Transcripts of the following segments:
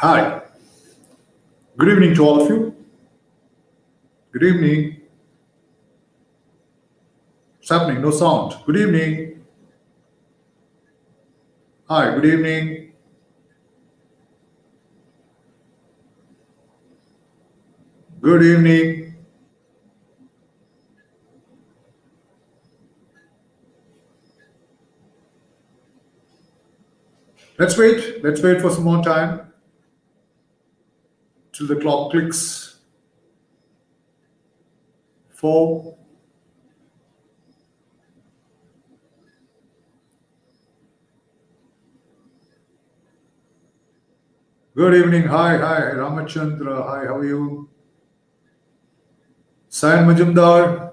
Hi, good evening to all of you. Good evening. What's happening? No sound. Good evening. Hi, good evening. Good evening. Let's wait. Let's wait for some more time till the clock clicks. 4. Good evening. Hi, Ramachandra. Hi, how are you? Sayan Majumdar.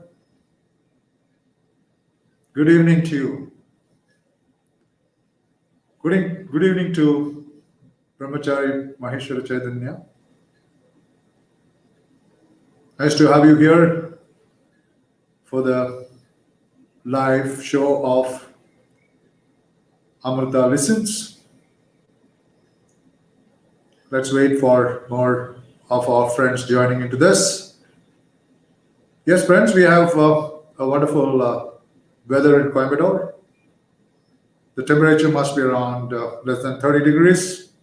Good evening to you. Good evening to Brahmachari Maheshwara Chaitanya. Nice to have you here for the live show of Amrita Listens. Let's wait for more of our friends joining into this. Yes, friends, we have a wonderful weather in Coimbatore. The temperature must be around less than 30 degrees.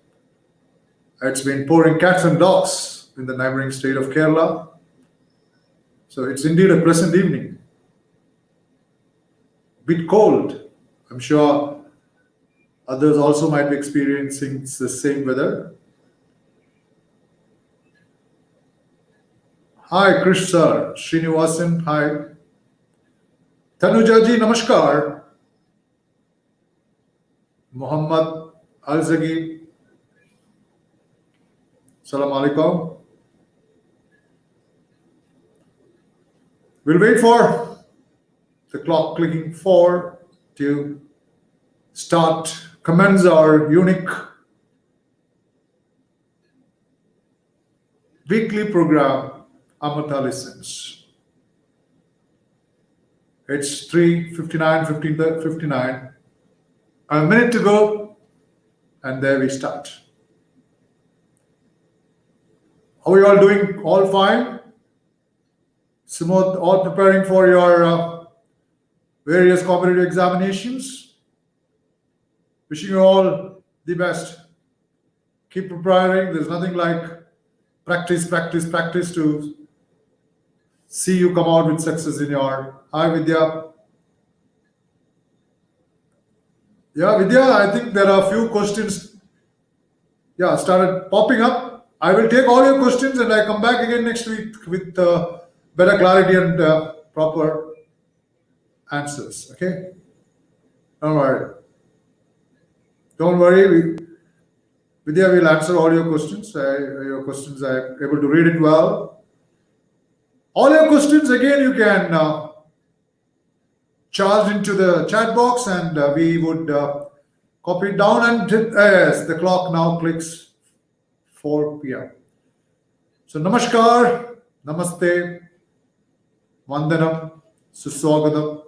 It's been pouring cats and dogs in the neighboring state of Kerala. So it's indeed a pleasant evening. Bit cold. I'm sure others also might be experiencing the same weather. Hi, Krish sir. Srinivasan, hi. Tanujaji, namaskar. Muhammad Al-Zagi, salam alaikum. We'll wait for the clock clicking 4 to commence our unique weekly program, Amrita Listens. It's 3:59. A minute to go, and there we start. How are you all doing? All fine? Smooth, all preparing for your various competitive examinations? Wishing you all the best. Keep preparing. There's nothing like practice to see you come out with success in your. Hi, Vidya. Yeah, Vidya, I think there are a few questions. Yeah, started popping up. I will take all your questions and I come back again next week with better clarity and proper answers. Okay? Don't worry. Don't worry. Vidya will answer all your questions. Your questions, I'm able to read it well. All your questions, again, you can charge into the chat box and we would copy it down. And yes, the clock now clicks 4 p.m. So, namaskar, namaste, vandanam, suswagatam.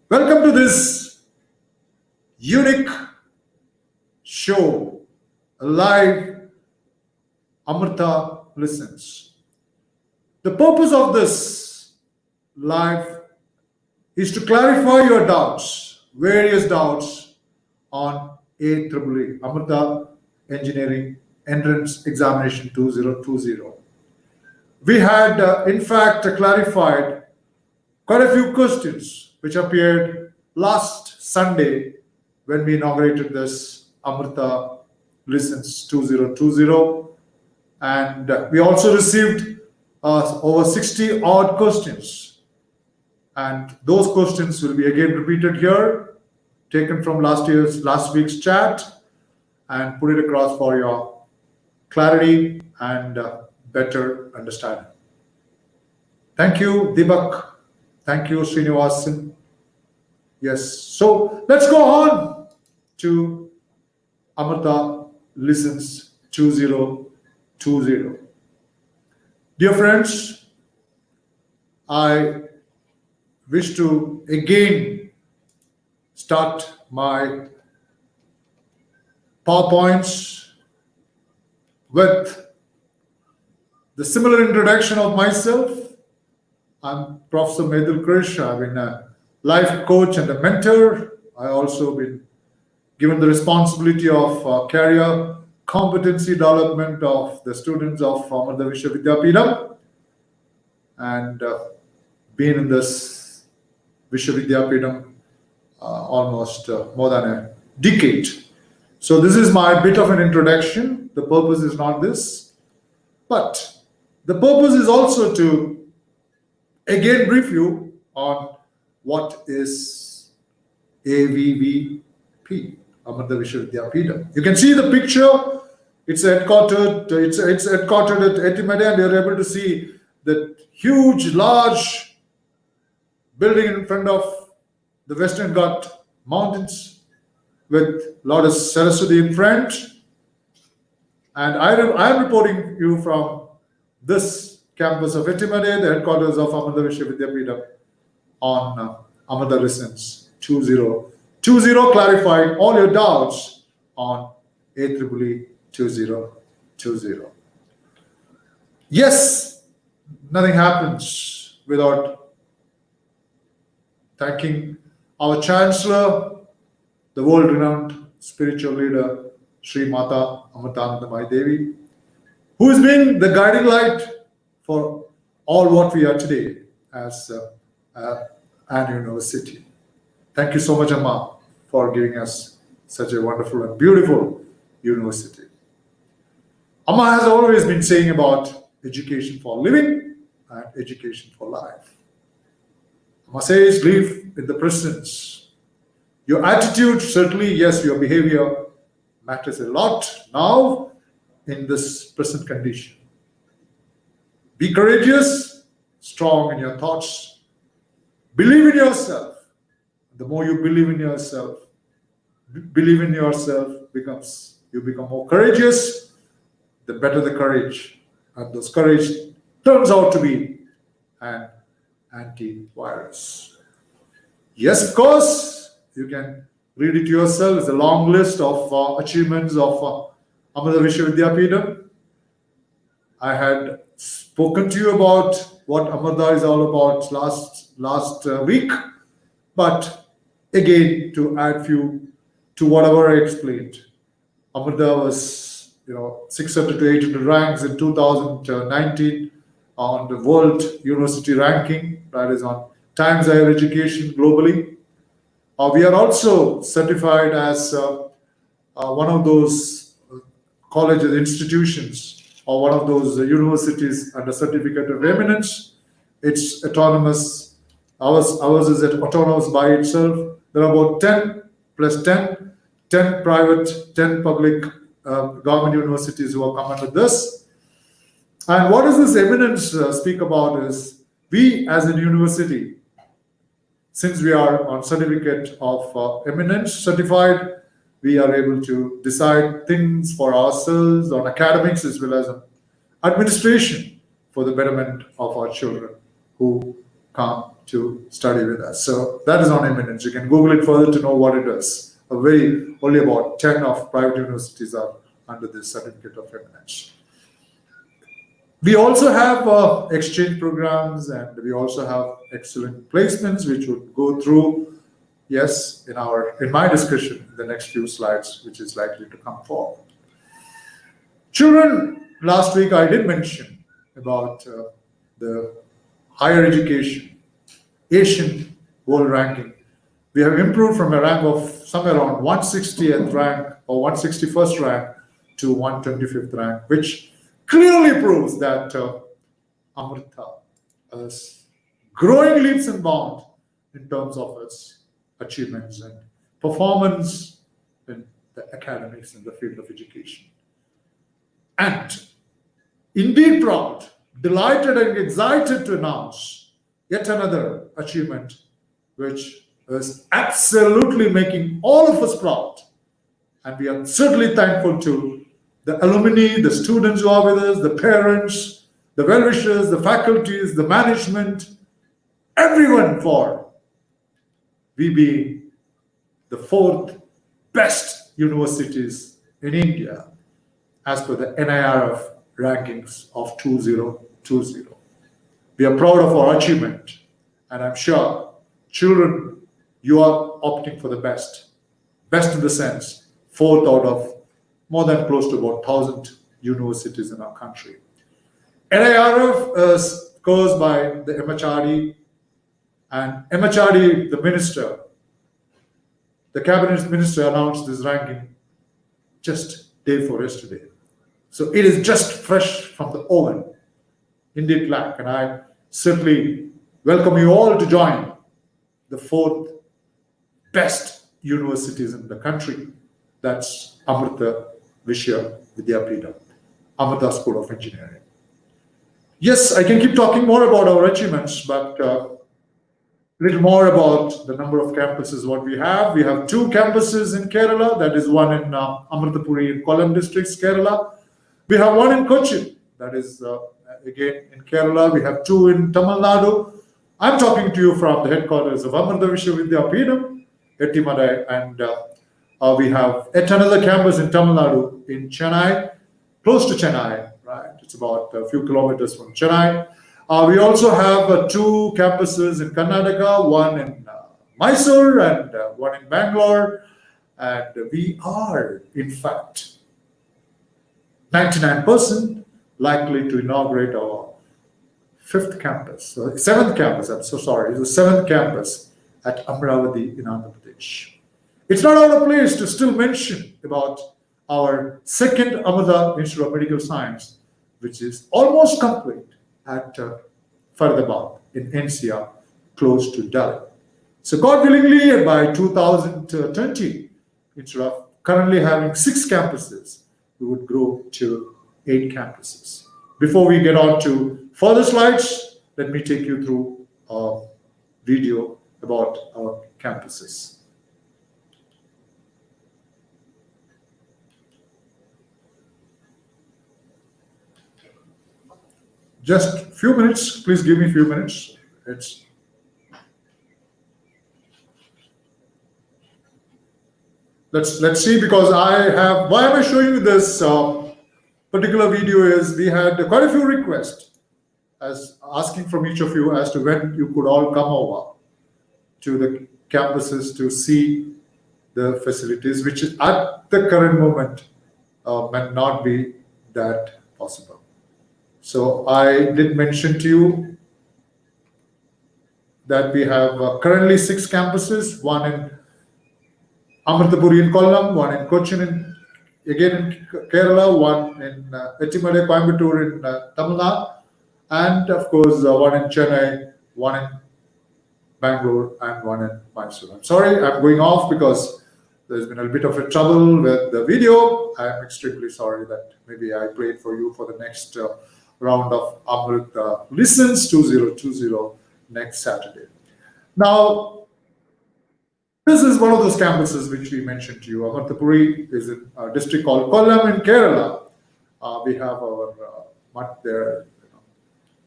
Welcome to this unique show, a live Amrita Listens. The purpose of this live is to clarify your doubts, various doubts on AEEE, Amrita Engineering Entrance Examination 2020. We had, in fact, clarified quite a few questions which appeared last Sunday when we inaugurated this Amrita Listens 2020. And we also received over 60 odd questions. And those questions will be again repeated here, taken from last week's chat, and put it across for your clarity and better understanding. Thank you, Deepak. Thank you, Srinivasan. Yes. So let's go on to Amrita Listens 2020. Dear friends, I wish to again start my PowerPoints with the similar introduction of myself. I'm Professor Methil Krish. I've been a life coach and a mentor. I also been given the responsibility of career competency development of the students of Amrita Vishwa Vidyapeetham, and been in this Vishwa Vidyapeetham almost more than a decade. So this is my bit of an introduction. The purpose is not this, but the purpose is also to again brief you on what is AVVP, Amrita Vishwa Vidyapeetham. You can see the picture. It's headquartered. It's headquartered at Chennai, and you're able to see that huge, large building in front of the Western Ghat Mountains with Lord Saraswati in front. And I am reporting you from this campus of Chennai, the headquarters of Amrita Vishwa Vidyapeetham, on Amrita Residence 2020, clarifying all your doubts on AEEE 2020. Yes, nothing happens without thanking our Chancellor, the world-renowned spiritual leader, Sri Mata Amritanandamayi Devi, who has been the guiding light for all what we are today as an university. Thank you so much, Amma, for giving us such a wonderful and beautiful university. Amma has always been saying about education for living and education for life. Amma says, live in the present. Your attitude, certainly, yes, your behavior matters a lot now in this present condition. Be courageous, strong in your thoughts. Believe in yourself. The more you believe in yourself, you become more courageous, the better the courage. And this courage turns out to be an antivirus. Yes, of course, you can read it yourself. It's a long list of achievements of Amrita Vishwa Vidyapeetham. I had spoken to you about what Amrita is all about last week, but again, to add few to whatever I explained. Amrita was 600 to 800 ranks in 2019 on the World University Ranking, that is on Times Higher Education globally. We are also certified as one of those colleges, institutions, or one of those universities under certificate of eminence. It's autonomous. Ours is autonomous by itself. There are about 10 plus 10 private, 10 public government universities who are come under this. And what does this eminence speak about is, we as a university, since we are on certificate of eminence certified, we are able to decide things for ourselves on academics as well as on administration for the betterment of our children who come to study with us. So that is on eminence. You can Google it further to know what it is. Only about 10 of private universities are under this certificate of eminence. We also have exchange programs, and we also have excellent placements, which would go through, yes, in my discussion in the next few slides, which is likely to come forward. Children, last week I did mention about the higher education, Asian world ranking. We have improved from a rank of somewhere around 160th rank or 161st rank to 125th rank, which clearly proves that Amrita is growing leaps and bounds in terms of its achievements and performance in the academics in the field of education. And indeed proud, delighted and excited to announce yet another achievement which is absolutely making all of us proud. And we are certainly thankful to the alumni, the students who are with us, the parents, the well-wishers, the faculties, the management, everyone, for we being the 4th best universities in India. as per the NIRF rankings of 2020. We are proud of our achievement, and I'm sure, children, you are opting for the best. Best in the sense, fourth out of more than close to about 1,000 universities in our country. NIRF scores by the MHRD, and MHRD, the minister, the cabinet minister announced this ranking just day before yesterday. So it is just fresh from the oven, indeed black, and I certainly welcome you all to join the fourth best universities in the country. That's Amrita Vishwa Vidyapeetham, Amrita School of Engineering. Yes, I can keep talking more about our achievements, but a little more about the number of campuses what we have. We have 2 campuses in Kerala, that is one in Amritapuri in Kollam districts, Kerala. We have one in Cochin, that is again in Kerala. We have 2 in Tamil Nadu. I'm talking to you from the headquarters of Amrita Vishwa Vidyapeetham, Ettimadai, and we have yet another campus in Tamil Nadu, in Chennai, close to Chennai, right? It's about a few kilometers from Chennai. We also have 2 campuses in Karnataka, one in Mysore and one in Bangalore. And we are, in fact, 99% likely to inaugurate our 5th campus, 7th campus, I'm so sorry, the 7th campus at Amravati in Andhra Pradesh. It's not out of place to still mention about our 2nd Amrita Institute of Medical Science, which is almost complete at Faridabad in NCR, close to Delhi. So God willingly, by 2020, instead of currently having 6 campuses, we would grow to 8 campuses. Before we get on to further slides, let me take you through a video about our campuses. Just a few minutes, please give me a few minutes. Let's see, because why am I showing you this particular video is we had quite a few requests as asking from each of you as to when you could all come over to the campuses to see the facilities, which at the current moment may not be that possible. So I did mention to you that we have currently 6 campuses, one in Amritapuri in Kollam, one in Cochin again in Kerala, one in Ettimadai, Coimbatore in Tamil Nadu, and of course one in Chennai, one in Bangalore, and one in Mysore. I'm sorry, I'm going off because there's been a bit of a trouble with the video. I'm extremely sorry that maybe I played for you for the next round of Amrita Listens 2020 next Saturday. Now, this is one of those campuses which we mentioned to you. Amritapuri is in a district called Kollam in Kerala. We have our mutt there.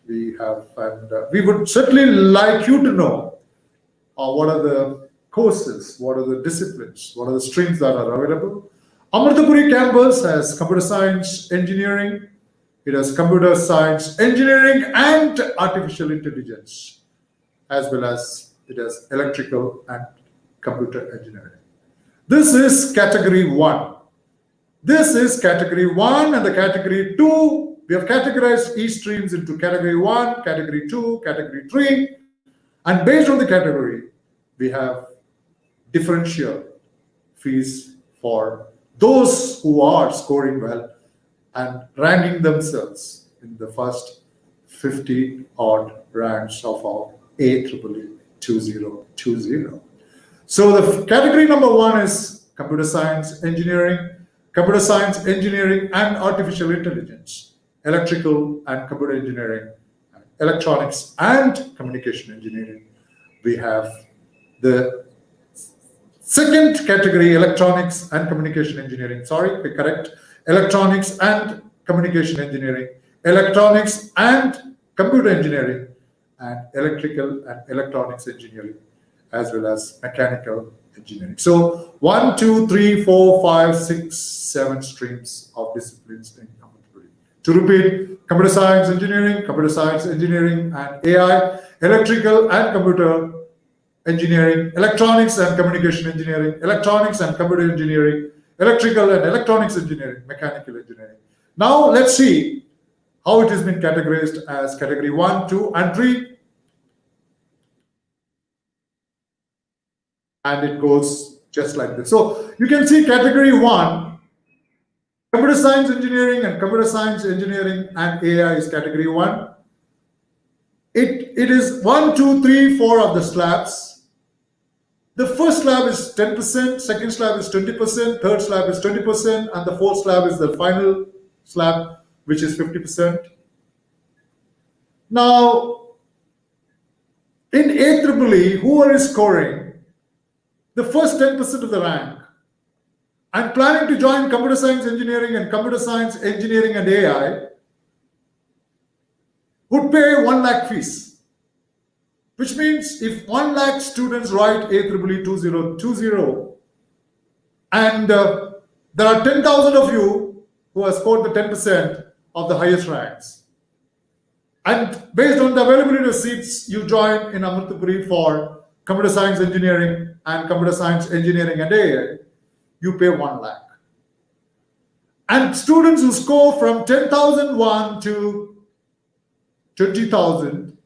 We have, and we would certainly like you to know what are the courses, what are the disciplines, what are the streams that are available. Amritapuri campus has computer science, engineering. It has computer science, engineering, and artificial intelligence, as well as it has electrical and computer engineering. This is category 1. This is category 1, and the category 2, we have categorized each streams into category 1, category 2, category 3, and based on the category, we have differential fees for those who are scoring well and ranking themselves in the first 50 odd ranks of our AEEE 2020. So the category number 1 is computer science, engineering and artificial intelligence, electrical and computer engineering, electronics and communication engineering. We have the second category, electronics and communication engineering. Electronics and communication engineering, electronics and computer engineering, and electrical and electronics engineering, as well as mechanical engineering. So 1, 2, 3, 4, 5, 6, 7 streams of disciplines in Amrita School. To repeat, computer science engineering and AI, electrical and computer engineering, electronics and communication engineering, electronics and computer engineering, electrical and electronics engineering, mechanical engineering. Now let's see how it has been categorized as category 1, 2, and 3. And it goes just like this. So you can see category 1, computer science engineering and computer science engineering and AI is category 1. It is 1, 2, 3, 4 of the slabs. The first slab is 10%, second slab is 20%, third slab is 20%, and the fourth slab is the final slab, which is 50%. Now, in AEEE, whoever is scoring the first 10% of the rank and planning to join computer science engineering and computer science engineering and AI would pay 1 lakh fees. Which means if 1 lakh students write AEEE 2020 and there are 10,000 of you who have scored the 10% of the highest ranks, and based on the availability of seats, you join in Amrita for computer science engineering and computer science engineering and AI, you pay 1 lakh. And students who score from 10,001 to 20,000,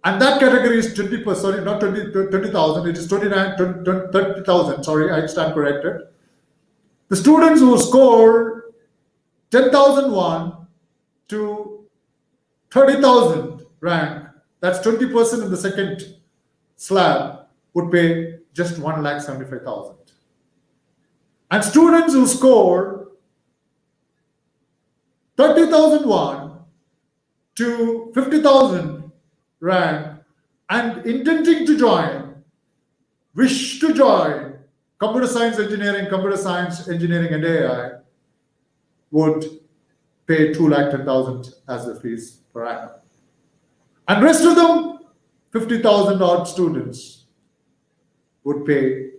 and that category is 20%, sorry, not 20,000, it is 30,000, sorry, I stand corrected. The students who score 10,001 to 30,000 rank, that's 20% in the second slab, would pay just 1,75,000. And students who score 30,001 to 50,000 rank and intending to join, wish to join computer science engineering and AI would pay 2,10,000 as the fees per annum. And rest of them, 50,000 odd students would pay,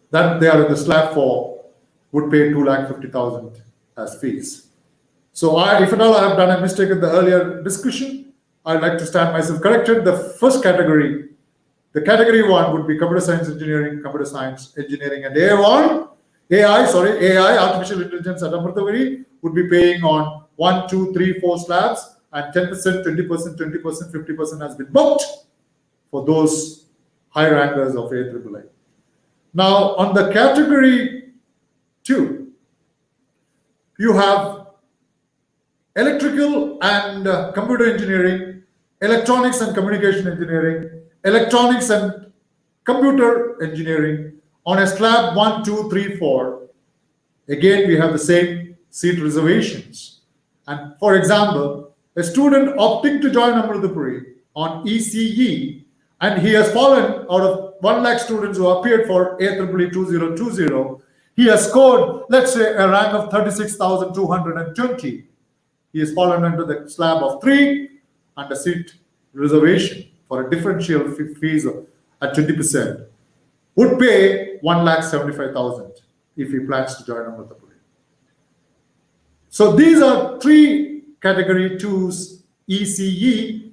that they are in the slab for, would pay 2,50,000 as fees. So if at all I have done a mistake in the earlier discussion, I'd like to stand myself corrected. The first category, the category 1 would be computer science engineering and AI, artificial intelligence at Amrita would be paying on 1, 2, 3, 4 slabs, and 10%, 20%, 20%, 50% has been booked for those high rankers of AEEE. Now, on the category 2, you have electrical and computer engineering, electronics and communication engineering, electronics and computer engineering on a slab 1, 2, 3, 4. Again, we have the same seat reservations. And for example, a student opting to join Amrita on ECE, and he has fallen out of 1 lakh students who appeared for AEEE 2020, he has scored, let's say, a rank of 36,220. He has fallen under the slab of 3 and a seat reservation for a differential fees at 20%, would pay 1,75,000 if he plans to join Amrita. So these are 3 category 2s: ECE,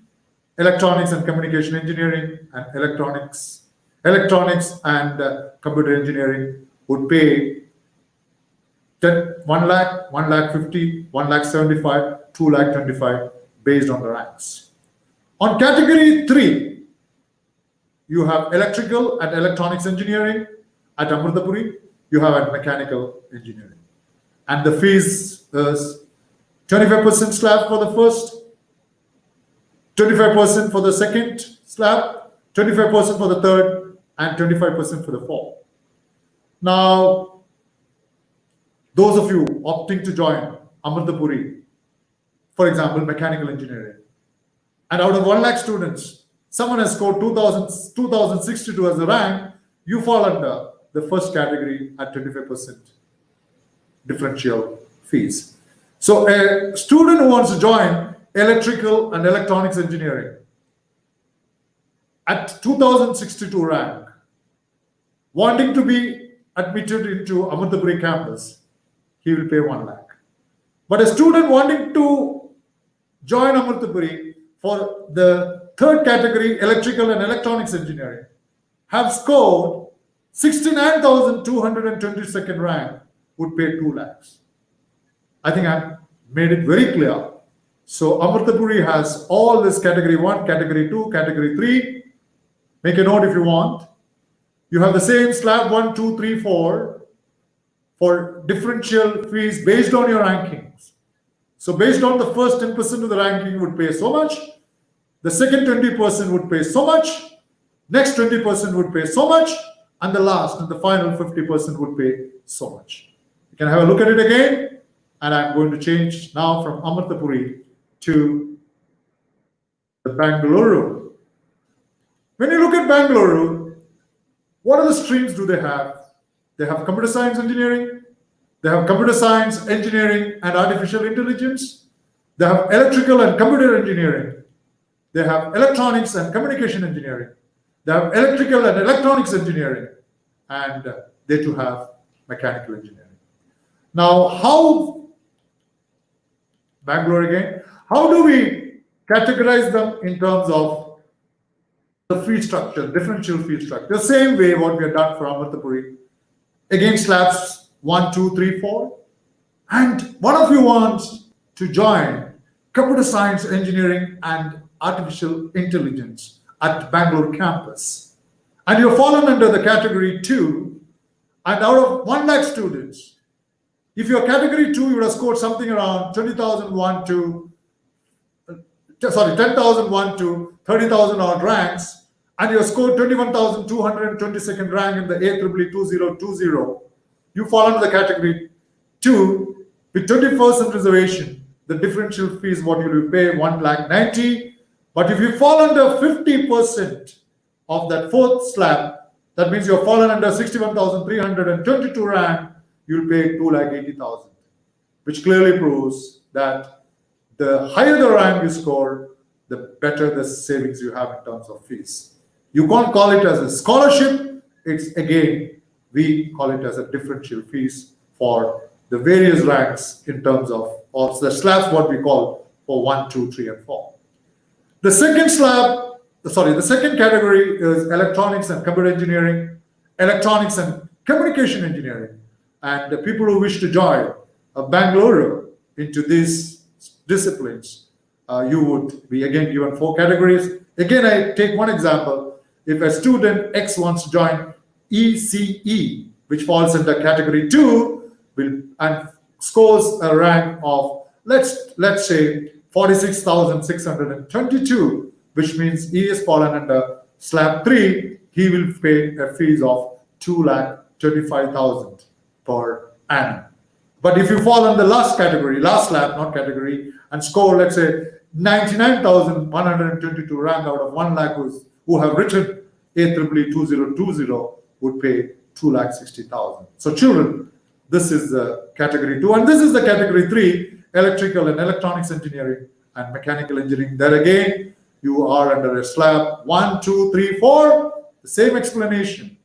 electronics and communication engineering, and electronics and computer engineering would pay 1 lakh, 1 lakh 50, 1 lakh 75, 2 lakh 25 based on the ranks. On category 3, you have electrical and electronics engineering at Amrita, you have at mechanical engineering. And the fees is 25% slab for the first, 25% for the second slab, 25% for the third, and 25% for the fourth. Now, those of you opting to join Amrita, for example, mechanical engineering, and out of 1 lakh students, someone has scored 2,062 as a rank, you fall under the first category at 25% differential fees. So a student who wants to join electrical and electronics engineering at 2062 rank, wanting to be admitted into Amrita campus, he will pay 1 lakh. But a student wanting to join Amrita for the third category, electrical and electronics engineering, have scored 69,222nd rank, would pay 2 lakhs. I think I've made it very clear. So Amrita has all this category 1, category 2, category 3. Make a note if you want. You have the same slab 1, 2, 3, 4 for differential fees based on your rankings. So based on the first 10% of the ranking would pay so much, the second 20% would pay so much, next 20% would pay so much, and the last and the final 50% would pay so much. You can have a look at it again, and I'm going to change now from Amrita to the Bangalore. When you look at Bangalore, what are the streams do they have? They have computer science engineering, they have computer science engineering and artificial intelligence, they have electrical and computer engineering, they have electronics and communication engineering, they have electrical and electronics engineering, and they too have mechanical engineering. Now, how, Bangalore again, how do we categorize them in terms of the fee structure, differential fee structure? The same way what we have done for Amrita. Again, slabs 1, 2, 3, 4. And one of you wants to join computer science engineering and artificial intelligence at Bangalore campus. And you've fallen under the category 2. And out of 1 lakh students, if you're category 2, you would have scored something around 10,001 to 30,000 odd ranks, and you scored 21,222nd rank in the AEEE 2020. You fall under the category 2 with 20% reservation. The differential fees what you will pay 1,90,000. But if you fall under 50% of that fourth slab, that means you have fallen under 61,322 rank, you'll pay 2,80,000, which clearly proves that the higher the rank you score, the better the savings you have in terms of fees. You can't call it as a scholarship. It's again, we call it as a differential fees for the various ranks in terms of, or the slabs what we call for 1, 2, 3, and 4. The second category is electronics and computer engineering, electronics and communication engineering. And the people who wish to join Bangalore into these disciplines, you would be again given 4 categories. Again, I take one example. If a student X wants to join ECE, which falls under category 2, and scores a rank of let's say 46,622, which means he is fallen under slab 3, he will pay a fees of 2,25,000 per annum. But if you fall on the last category, last slab, not category, and score, let's say, 99,122 rank out of 1 lakh who have written AEEE 2020 would pay 2,60,000. So children, this is the category 2, and this is the category 3, electrical and electronics engineering and mechanical engineering. There again, you are under a slab 1, 2, 3, 4. The same explanation.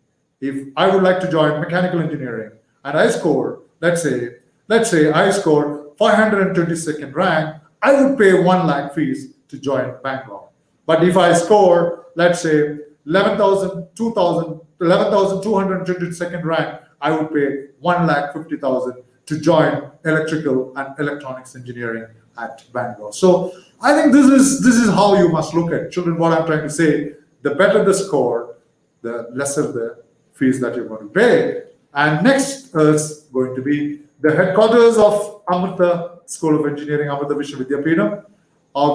If I would like to join mechanical engineering and I score, let's say I score 522nd rank, I would pay 1 lakh fees to join Bangalore. But if I score, let's say 11,222nd rank, I would pay 1,50,000 to join electrical and electronics engineering at Bangalore. So I think this is how you must look at children. What I'm trying to say, the better the score, the lesser the fees that you're going to pay. And next is going to be the headquarters of Amrita School of Engineering, Amrita Vishwa Vidyapeetham.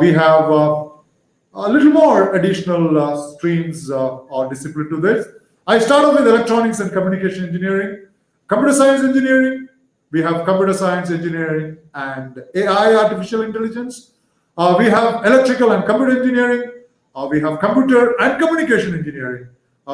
We have a little more additional streams or discipline to this. I start off with electronics and communication engineering, computer science engineering. We have computer science engineering and AI, artificial intelligence. We have electrical and computer engineering. We have computer and communication engineering.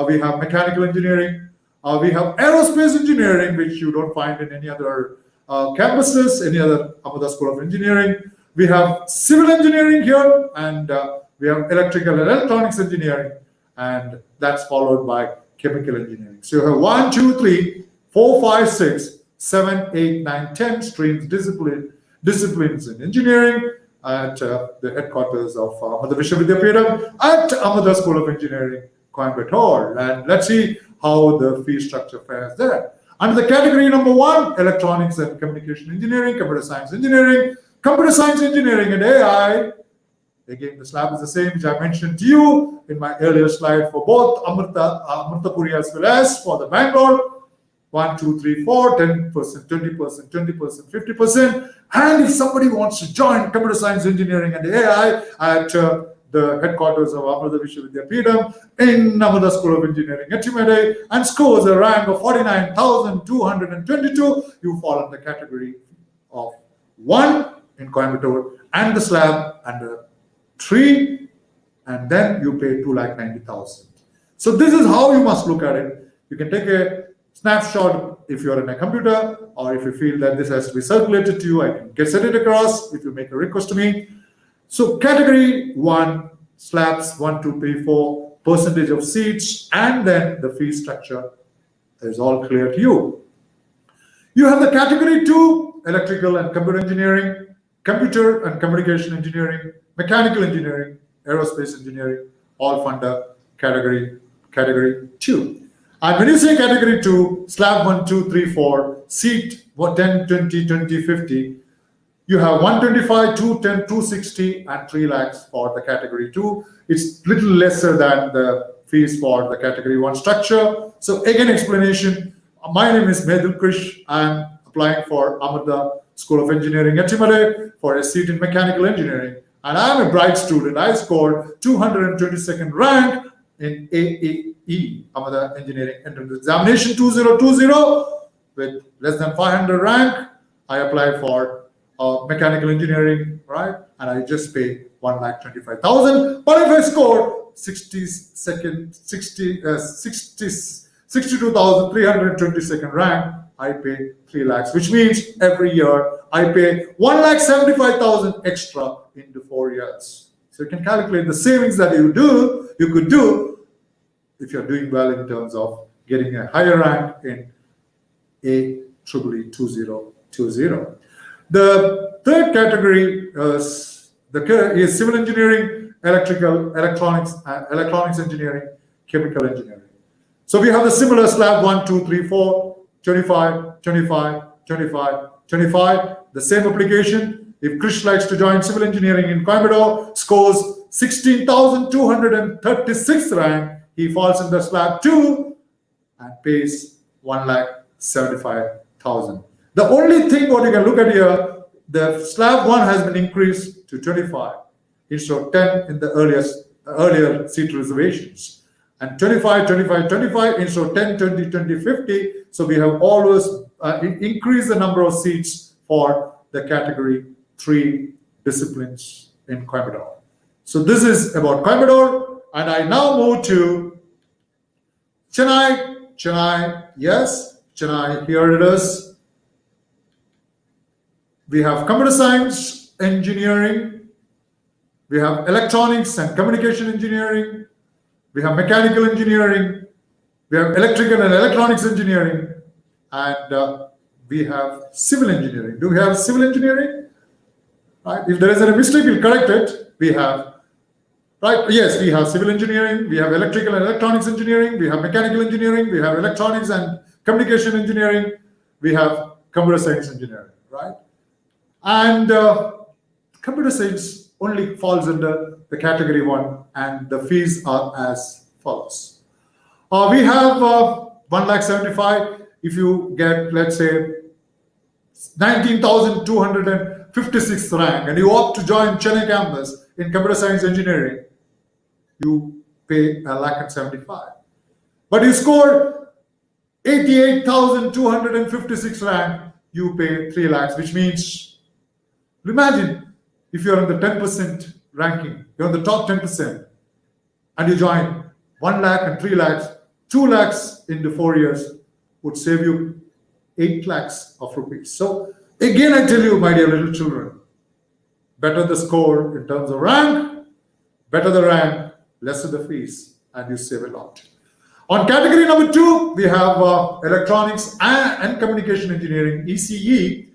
We have mechanical engineering. We have aerospace engineering, which you don't find in any other campuses, any other Amrita School of Engineering. We have civil engineering here, and we have electrical and electronics engineering, and that's followed by chemical engineering. So you have 1, 2, 3, 4, 5, 6, 7, 8, 9, 10 streams, disciplines in engineering at the headquarters of Amrita Vishwa Vidyapeetham at Amrita School of Engineering, Coimbatore. And let's see how the fee structure fares there. Under the category number 1, electronics and communication engineering, computer science engineering, and AI. Again, the slab is the same, which I mentioned to you in my earlier slide for both Amritapuri as well as for the Bangalore. 1, 2, 3, 4, 10%, 20%, 20%, 50%. And if somebody wants to join computer science engineering and AI at the headquarters of Amrita Vishwa Vidyapeetham in Amrita School of Engineering at Chennai and scores a rank of 49,222, you fall in the category of 1 in Coimbatore and the slab under 3, and then you pay 2,90,000. So this is how you must look at it. You can take a snapshot if you're in a computer, or if you feel that this has to be circulated to you, I can send it across if you make a request to me. So category 1, slabs 1, 2, 3, 4, percentage of seats, and then the fee structure is all clear to you. You have the category 2, electrical and computer engineering, computer and communication engineering, mechanical engineering, aerospace engineering, all under category 2. And when you say category 2, slab 1, 2, 3, 4, seat 10, 20, 20, 50, you have 125, 210, 260, and 3 lakhs for the category 2. It's little lesser than the fees for the category 1 structure. So again, explanation. My name is Methil Krish. I'm applying for Amrita School of Engineering at Chennai for a seat in mechanical engineering. And I'm a bright student. I scored 222nd rank in AEEE, Amrita Engineering Entrance Examination 2020, with less than 500 rank. I applied for mechanical engineering, right? And I just pay 1,25,000. But if I score 62,322nd rank, I pay 3 lakhs, which means every year I pay 1,75,000 extra into 4 years. So you can calculate the savings that you could do if you're doing well in terms of getting a higher rank in AEEE 2020. The third category is civil engineering, electrical, electronics engineering, chemical engineering. So we have the similar slab 1, 2, 3, 4, 25, 25, 25, 25. The same application. If Krish likes to join civil engineering in Coimbatore, scores 16,236 rank, he falls in the slab 2 and pays 1,75,000. The only thing what you can look at here, the slab 1 has been increased to 25 instead of 10 in the earlier seat reservations. And 25, 25, 25 instead of 10, 20, 20, 50. So we have always increased the number of seats for the category 3 disciplines in Coimbatore. So this is about Coimbatore, and I now move to Chennai. Chennai, yes, Chennai, here it is. We have computer science engineering, we have electronics and communication engineering, we have mechanical engineering, we have electrical and electronics engineering, and we have civil engineering. Do we have civil engineering? Right. If there is a mistake, we'll correct it. We have, right? Yes, we have civil engineering, we have electrical and electronics engineering, we have mechanical engineering, we have electronics and communication engineering, we have computer science engineering, right? And computer science only falls under the category 1, and the fees are as follows. We have 1,75,000. If you get, let's say, 19,256th rank, and you opt to join Chennai campus in computer science engineering, you pay 1,75,000. But you score 88,256 rank, you pay 3 lakhs, which means, imagine if you're in the 10% ranking, you're in the top 10%, and you join 1 lakh and 3 lakhs, 2 lakhs into 4 years would save you 8 lakhs of rupees. So again, I tell you, my dear little children, better the score in terms of rank, better the rank, lesser the fees, and you save a lot. On category number 2, we have electronics and communication engineering, ECE,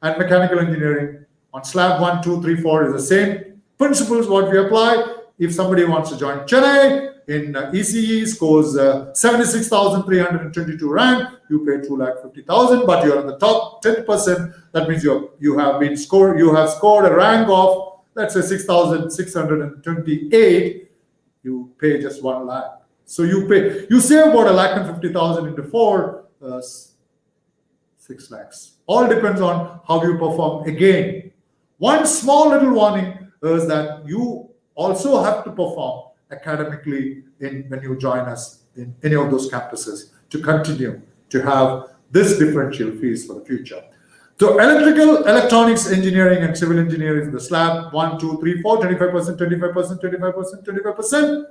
and mechanical engineering. On slab 1, 2, 3, 4 is the same principles what we apply. If somebody wants to join Chennai in ECE, scores 76,322 rank, you pay 2,50,000, but you're in the top 10%. That means you have scored a rank of, let's say, 6,628. You pay just 1 lakh. So you save about 1,50,000 into 4, 6 lakhs. All depends on how you perform. Again, one small little warning is that you also have to perform academically when you join us in any of those campuses to continue to have this differential fees for the future. So electrical, electronics, engineering, and civil engineering, the slab 1, 2, 3, 4, 25%, 25%, 25%, 25%.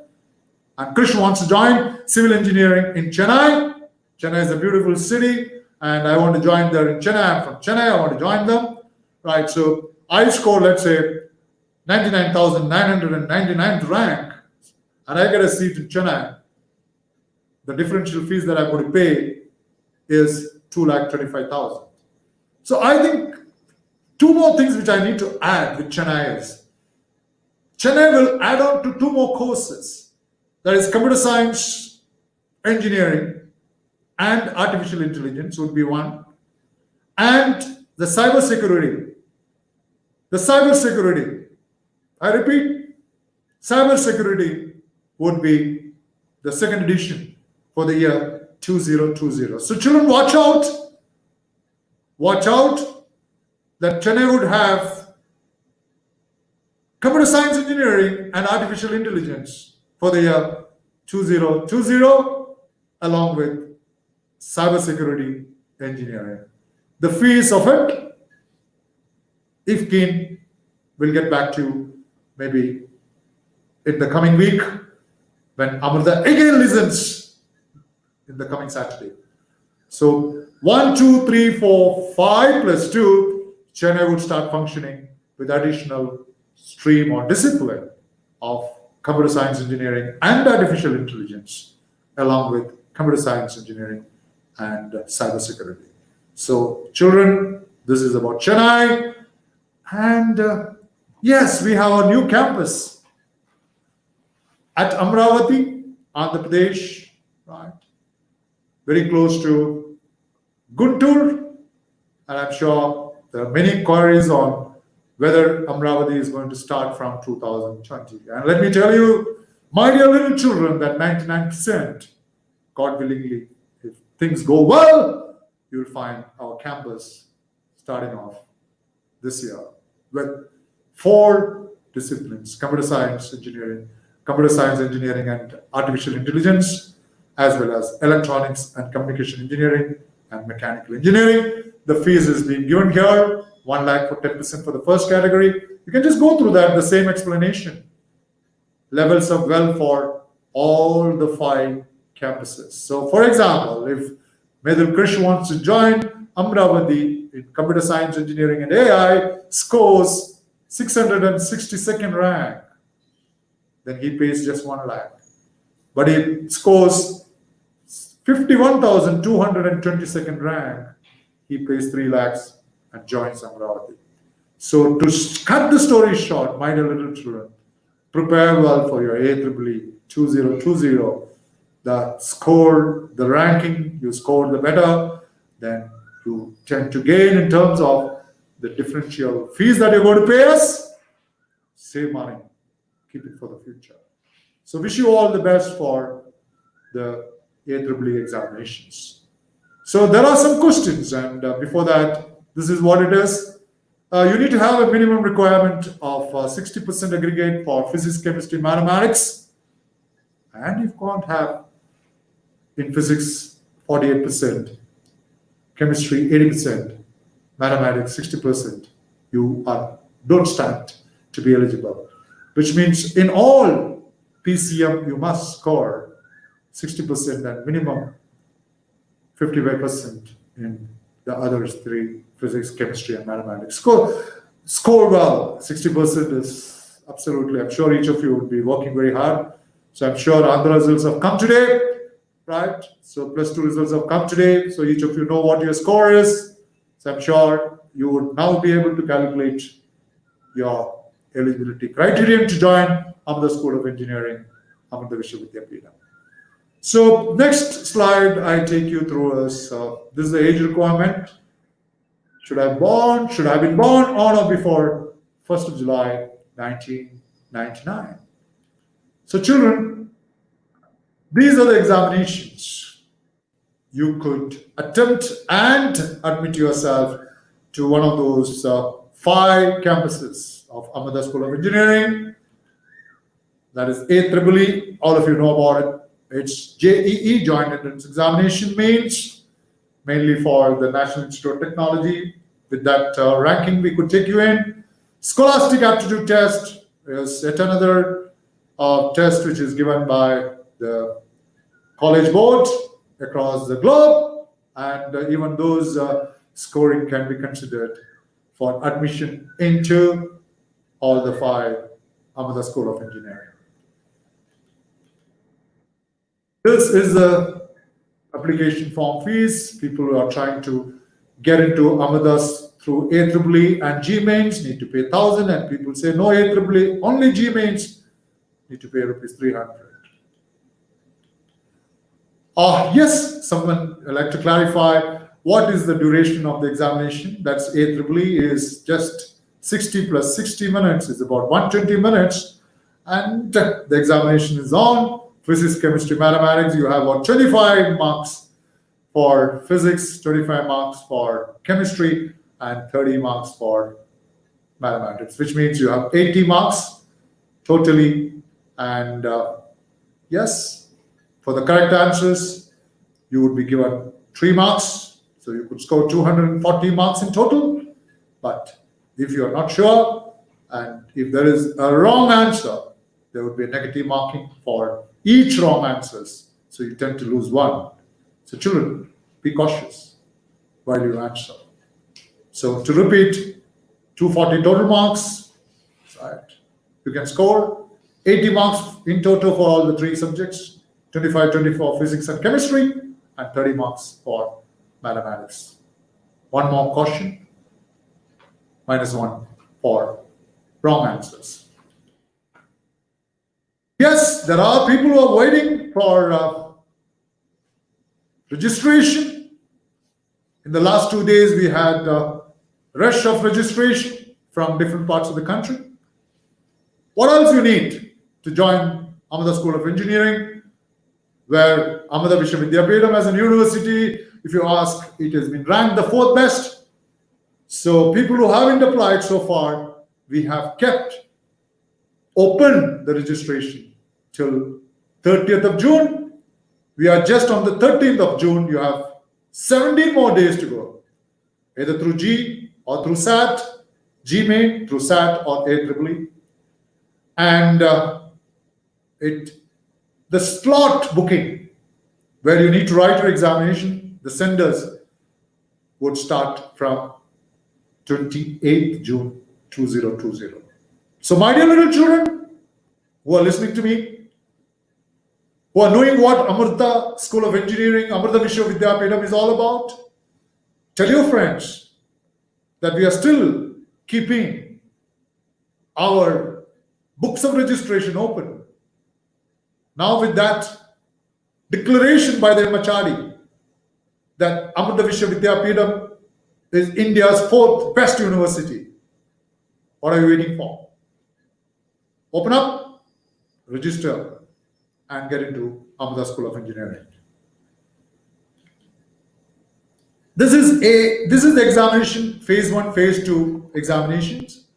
And Krish wants to join civil engineering in Chennai. Chennai is a beautiful city, and I want to join there in Chennai. I'm from Chennai, I want to join them. Right, so I score, let's say, 99,999th rank, and I get a seat in Chennai. The differential fees that I'm going to pay is 2,25,000. So I think 2 more things which I need to add with Chennai is, Chennai will add on to 2 more courses. That is computer science, engineering, and artificial intelligence would be one. And the cyber security. The cyber security, I repeat, cyber security would be the second edition for the year 2020. So children, watch out. Watch out that Chennai would have computer science engineering and artificial intelligence for the year 2020, along with cybersecurity engineering. The fees of it, if keen, we'll get back to maybe in the coming week when Amrita again listens in the coming Saturday. So 1, 2, 3, 4, 5 plus 2, Chennai would start functioning with additional stream or discipline of computer science engineering and artificial intelligence, along with computer science engineering and cybersecurity. So children, this is about Chennai. And yes, we have a new campus at Amravati, Andhra Pradesh, right? Very close to Guntur. And I'm sure there are many queries on whether Amravati is going to start from 2020. And let me tell you, my dear little children, that 99%, God willingly, if things go well, you'll find our campus starting off this year with 4 disciplines: computer science engineering and artificial intelligence, as well as electronics and communication engineering and mechanical engineering. The fees is being given here, 1 lakh for 10% for the first category. You can just go through that, the same explanation. Levels of wealth for all the 5 campuses. So for example, if Methil Krish wants to join Amravati in computer science engineering and AI, scores 662nd rank, then he pays just 1 lakh. But he scores 51,222nd rank, he pays 3 lakhs and joins Amravati. So to cut the story short, my dear little children, prepare well for your AEEE 2020. The score, the ranking, you score the better, then you tend to gain in terms of the differential fees that you're going to pay us. Save money, keep it for the future. So wish you all the best for the AEEE examinations. So there are some questions, and before that, this is what it is. You need to have a minimum requirement of 60% aggregate for physics, chemistry, mathematics, and you can't have in physics 48%, chemistry 80%, mathematics 60%. You don't stand to be eligible, which means in all PCM you must score 60% and minimum 55% in the other 3, physics, chemistry, and mathematics. Score well. 60% is absolutely, I'm sure each of you would be working very hard. So I'm sure Andhra results have come today. right? So plus two results have come today. So each of you know what your score is. So I'm sure you would now be able to calculate your eligibility criterion to join Amrita School of Engineering, Amrita Vishwa Vidyapeetham. So next slide I take you through is this is the age requirement. Should I have been born on or before 1st of July 1999? So children, these are the examinations you could attempt and admit yourself to one of those 5 campuses of Amrita School of Engineering. That is AEEE, all of you know about it. It's JEE, Joint Entrance Examination Mains, mainly for the National Institute of Technology. With that ranking, we could take you in. Scholastic Aptitude Test is yet another test which is given by the college board across the globe, and even those scoring can be considered for admission into all the 5 Amrita School of Engineering. This is the application form fees. People who are trying to get into Amrita's through AEEE and JEE Mains need to pay 1,000, and people say no AEEE, only JEE Mains, need to pay rupees 300. Yes, someone would like to clarify what is the duration of the examination. That's AEEE is just 60 plus 60 minutes is about 120 minutes, and the examination is on. Physics, chemistry, mathematics, you have about 25 marks for physics, 25 marks for chemistry, and 30 marks for mathematics, which means you have 80 marks totally. And yes, for the correct answers, you would be given 3 marks. So you could score 240 marks in total. But if you are not sure, and if there is a wrong answer, there would be a negative marking for each wrong answers. So you tend to lose 1. So children, be cautious while you answer. So to repeat, 240 total marks, right? You can score 80 marks in total for all the 3 subjects, 25, 24 physics and chemistry, and 30 marks for mathematics. One more caution, -1 for wrong answers. Yes, there are people who are waiting for registration. In the last 2 days, we had a rush of registration from different parts of the country. What else you need to join Amrita School of Engineering, where Amrita Vishwa Vidyapeetham as a university, if you ask, it has been ranked the 4th best. So people who haven't applied so far, we have kept open the registration till 30th of June. We are just on the 13th of June. You have 17 more days to go, either through JEE or through SAT, JEE Main through SAT or AEEE. And the slot booking, where you need to write your examination, the senders would start from 28th June 2020. So my dear little children who are listening to me, who are knowing what Amrita School of Engineering, Amrita Vishwa Vidyapeetham is all about, tell your friends that we are still keeping our books of registration open. Now with that declaration by the MHRD that Amrita Vishwa Vidyapeetham is India's 4th best university, what are you waiting for? Open up, register, and get into Amrita School of Engineering. This is the examination, phase 1, phase 2 examinations.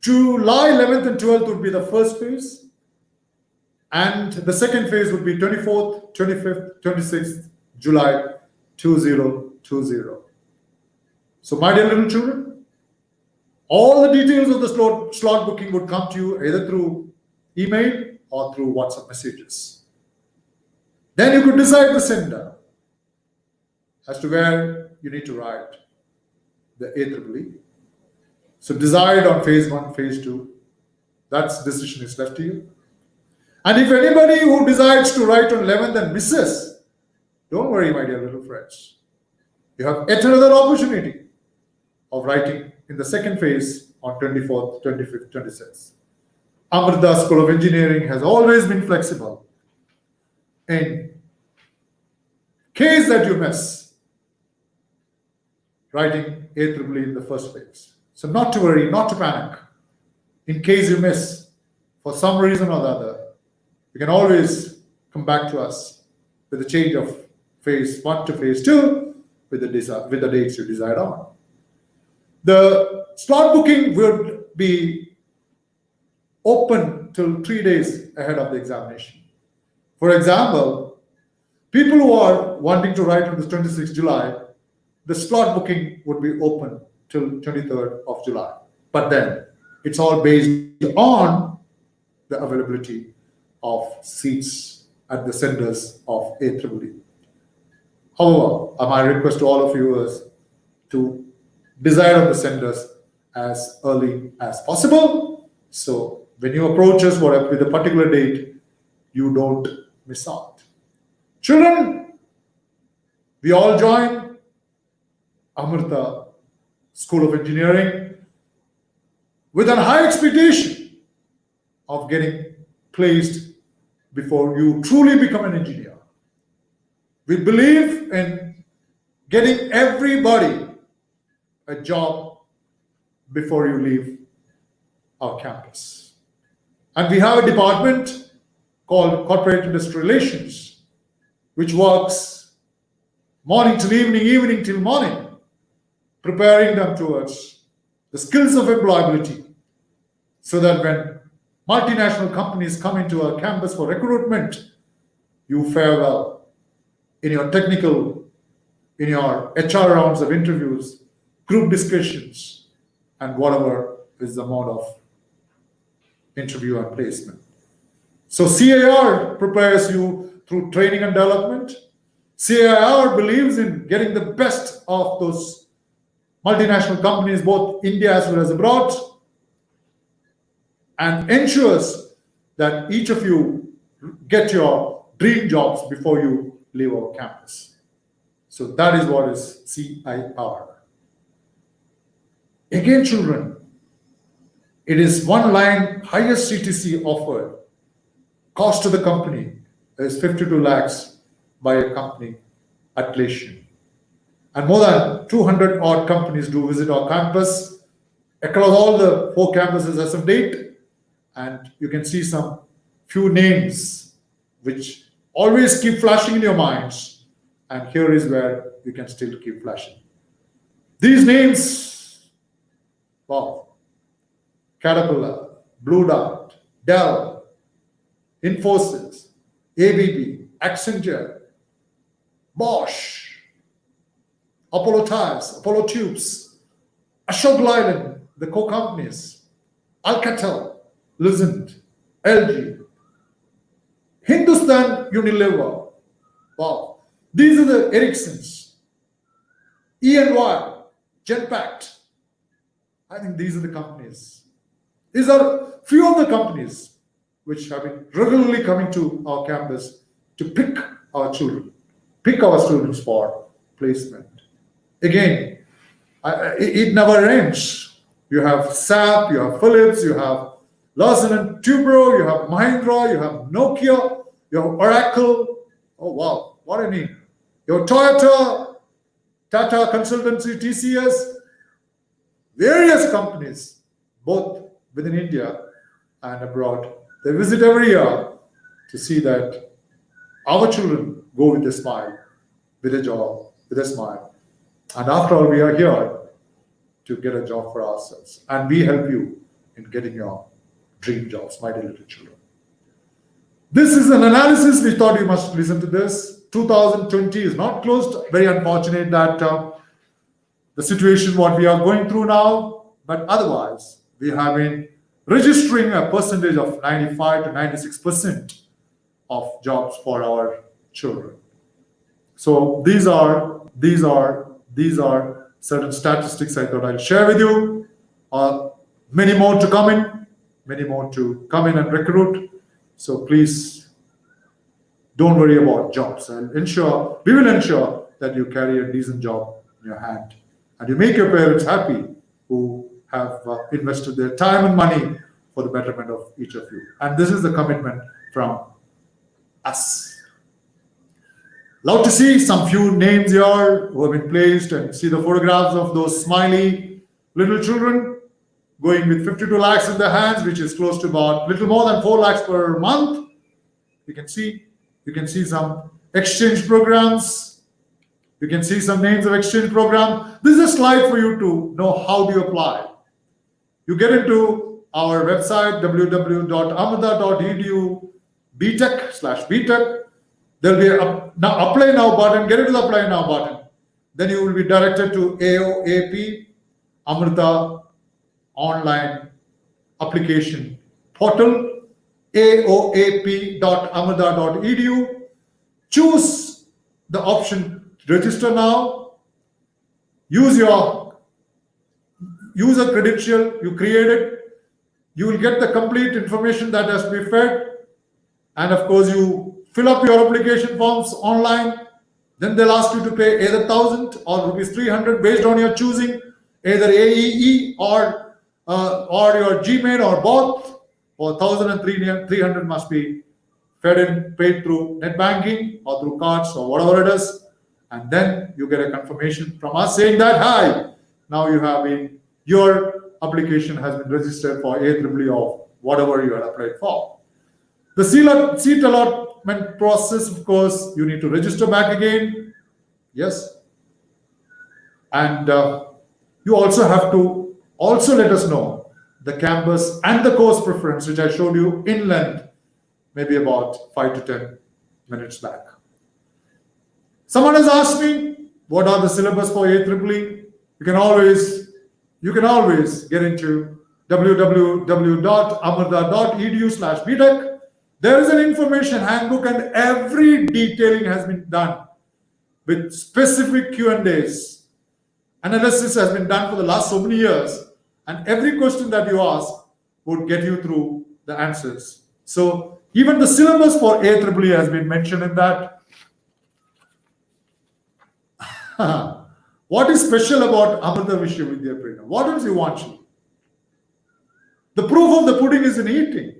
July 11th and 12th would be the first phase, and the second phase would be 24th, 25th, 26th July 2020. So my dear little children, all the details of the slot booking would come to you either through email or through WhatsApp messages. Then you could decide the sender as to where you need to write the AEEE. So decide on phase 1, phase 2. That decision is left to you. And if anybody who decides to write on 11th and misses, don't worry, my dear little friends. You have yet another opportunity of writing in the second phase on 24th, 25th, 26th. Amrita School of Engineering has always been flexible. In case that you miss, writing AEEE in the first phase. So not to worry, not to panic. In case you miss, for some reason or the other, you can always come back to us with a change of phase 1 to phase 2 with the dates you decide on. The slot booking would be open till 3 days ahead of the examination. For example, people who are wanting to write on the 26th July, the slot booking would be open till 23rd of July. But then it's all based on the availability of seats at the centers of AEEE. However, my request to all of you is to decide on the centers as early as possible. So when you approach us with a particular date, you don't miss out. Children, we all join Amrita School of Engineering with a high expectation of getting placed before you truly become an engineer. We believe in getting everybody a job before you leave our campus. And we have a department called Corporate Industrial Relations, which works morning till evening, evening till morning, preparing them towards the skills of employability, so that when multinational companies come into our campus for recruitment, you fare well in your technical, in your HR rounds of interviews, group discussions, and whatever is the mode of interview and placement. So CAR prepares you through training and development. CAR believes in getting the best of those multinational companies, both India as well as abroad, and ensures that each of you get your dream jobs before you leave our campus. So that is what is CIR. Again, children, it is one line highest CTC offered. Cost to the company is 52 lakhs by a company at Glacier. And more than 200 odd companies do visit our campus across all the 4 campuses as of date. And you can see some few names which always keep flashing in your minds. And here is where you can still keep flashing. These names, wow, Caterpillar, Blue Dart, Dell, Infosys, ABB, Accenture, Bosch, Apollo Tires, Apollo Tubes, Ashok Leyland, the co-companies, Alcatel, Lucent, LG, Hindustan Unilever. Wow. These are the Ericssons, E&Y, Genpact. I think these are the companies. These are few of the companies which have been regularly coming to our campus to pick our children, pick our students for placement. Again, it never ends. You have SAP, you have Philips, you have Larsen and Toubro, you have Mahindra, you have Nokia, you have Oracle. Oh wow, what a name. Your Toyota, Tata Consultancy, TCS, various companies, both within India and abroad. They visit every year to see that our children go with a smile, with a job, with a smile. And after all, we are here to get a job for ourselves. And we help you in getting your dream jobs, my dear little children. This is an analysis. We thought you must listen to this. 2020 is not closed. Very unfortunate that the situation what we are going through now. But otherwise, we have been registering a percentage of 95 to 96% of jobs for our children. So these are certain statistics I thought I'll share with you. Many more to come in and recruit. So please don't worry about jobs, and we will ensure that you carry a decent job in your hand and you make your parents happy who have invested their time and money for the betterment of each of you. And this is the commitment from us. Love to see some few names here who have been placed, and see the photographs of those smiley little children going with 52 lakhs in their hands, which is close to about little more than 4 lakhs per month. You can see some exchange programs. You can see some names of exchange program. This is a slide for you to know how do you apply. You get into our website www.amrita.edu btech/btech. There'll be a apply now button. Get into the apply now button. Then you will be directed to AOAP Amrita online application portal, aoap.amrita.edu. Choose the option register now. Use your user credential you created. You will get the complete information that has to be fed, and of course you fill up your application forms online. Then they'll ask you to pay either 1,000 or rupees 300 based on your choosing, either AEE or your JEE Mains or both. For 1,000 and 300 must be paid through net banking or through cards or whatever it is. And then you get a confirmation from us saying that, hi, now your application has been registered for AEEE of whatever you had applied for. The seat allotment process, of course, you need to register back again. Yes. And you also have to let us know the campus and the course preference, which I showed you in length, maybe about 5 to 10 minutes back. Someone has asked me, what are the syllabus for AEEE? You can always get into www.amrita.edu/btech. There is an information handbook, and every detailing has been done with specific Q&As. Analysis has been done for the last so many years, and every question that you ask would get you through the answers. So even the syllabus for AEEE has been mentioned in that. What is special about Amrita Vishwa Vidyapeetham? What else you want to? The proof of the pudding is in eating.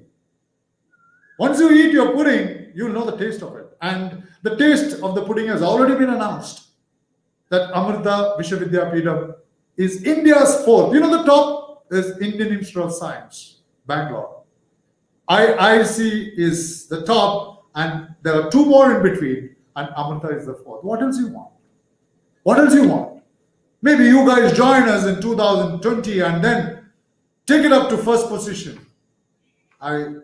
Once you eat your pudding, you'll know the taste of it. And the taste of the pudding has already been announced. That Amrita Vishwa Vidyapeetham is India's fourth. The top is Indian Institute of Science, Bangalore. IIC is the top, and there are 2 more in between, and Amrita is the fourth. What else you want? What else you want? Maybe you guys join us in 2020 and then take it up to first position. I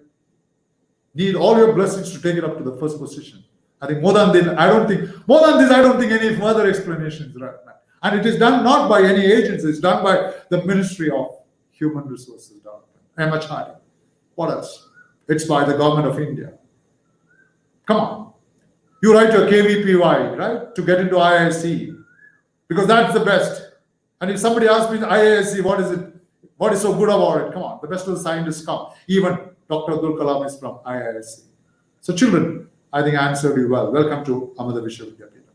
need all your blessings to take it up to the first position. I think more than this, I don't think any further explanations right now. And it is done not by any agency, it's done by the Ministry of Human Resources Development, MHRD. What else? It's by the government of India. Come on. You write your KVPY, right, to get into IISc, because that's the best. And if somebody asks me, IISc, what is it? What is so good about it? Come on, the best of the scientists come. Even Dr. Abdul Kalam is from IISc. So children, I think I answered you well. Welcome to Amrita Vishwa Vidyapeetham.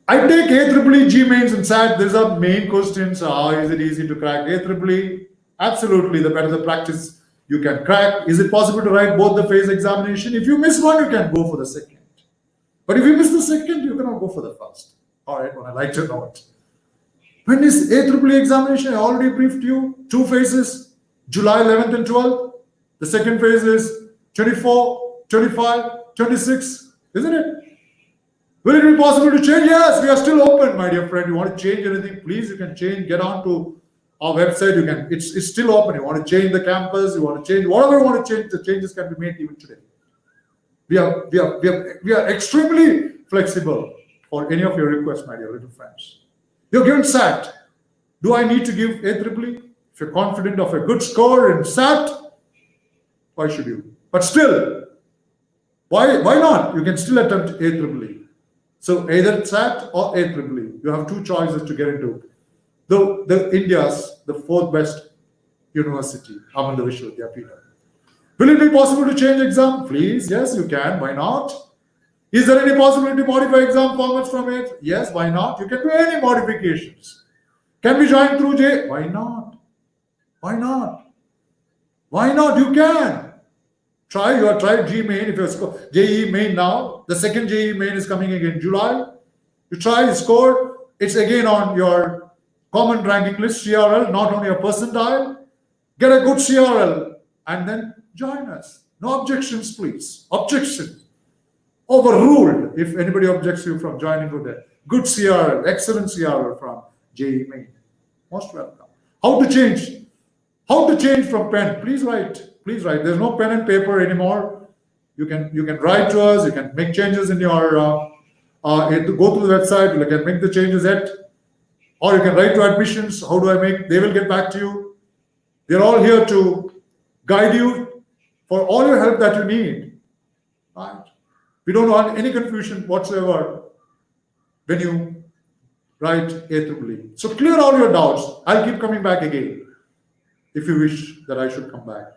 I take AEEE, JEE Mains and SAT. These are main questions. Is it easy to crack AEEE? Absolutely. The better the practice you can crack. Is it possible to write both the phase examination? If you miss one, you can go for the second. But if you miss the second, you cannot go for the first. All right, well, I like to know it. When is AEEE examination? I already briefed you. 2 phases, July 11th and 12th. The second phase is 24, 25, 26, isn't it? Will it be possible to change? Yes, we are still open, my dear friend. You want to change anything, please, you can change. Get on to our website. You can. It's still open. You want to change the campus, you want to change whatever you want to change, the changes can be made even today. We are extremely flexible for any of your requests, my dear little friends. You're given SAT. Do I need to give AEEE? If you're confident of a good score in SAT, why should you? But still, why not? You can still attempt AEEE. So either SAT or AEEE. You have 2 choices to get into. The India's the 4th best university, Amrita Vishwa Vidyapeetham. Will it be possible to change exam? Please, yes, you can. Why not? Is there any possibility to modify exam formats from it? Yes, why not? You can do any modifications. Can we join through J? Why not? Why not? Why not? You can. Try. You have tried JEE Main. If you're JEE Main now, the second JEE Main is coming again in July. You try, you score. It's again on your common ranking list, CRL, not on your percentile. Get a good CRL and then join us. No objections, please. Objection. Overruled if anybody objects you from joining with that. Good CRL, excellent CRL from JEE Main. Most welcome. How to change? How to change from pen? Please write. Please write. There's no pen and paper anymore. You can write to us. You can make changes in your go to the website. You can make the changes or you can write to admissions. How do I make? They will get back to you. They're all here to guide you for all your help that you need. Right? We don't want any confusion whatsoever when you write AEEE. So clear all your doubts. I'll keep coming back again if you wish that I should come back.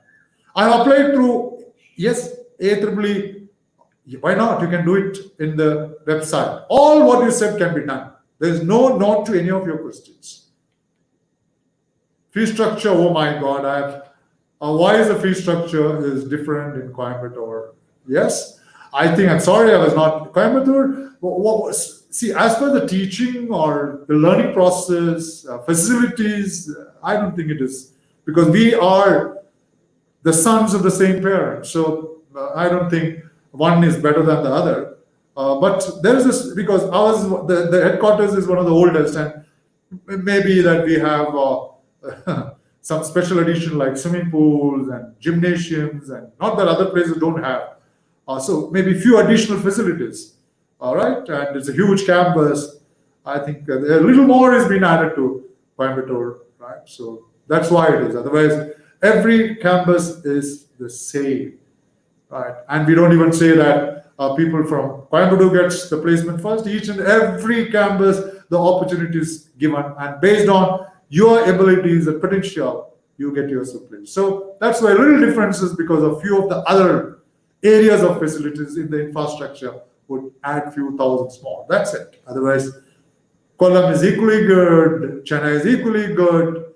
I have applied through, yes, AEEE. Why not? You can do it in the website. All what you said can be done. There is no note to any of your questions. Fee structure, oh my God, why is the fee structure is different in Coimbatore? Yes, I think, I'm sorry, I was not Coimbatore. See, as for the teaching or the learning process, facilities, I don't think it is, because we are the sons of the same parents. So I don't think one is better than the other. But there is this, because ours, the headquarters is one of the oldest, and maybe that we have some special edition like swimming pools and gymnasiums, and not that other places don't have. So maybe few additional facilities. All right, and it's a huge campus. I think a little more has been added to Coimbatore, right? So that's why it is. Otherwise, every campus is the same, right? And we don't even say that people from Coimbatore gets the placement first. Each and every campus, the opportunity is given, and based on your abilities and potential, you get yourself placed. So that's why little differences, because a few of the other areas of facilities in the infrastructure would add few thousands more. That's it. Otherwise, Kollam is equally good, Chennai is equally good,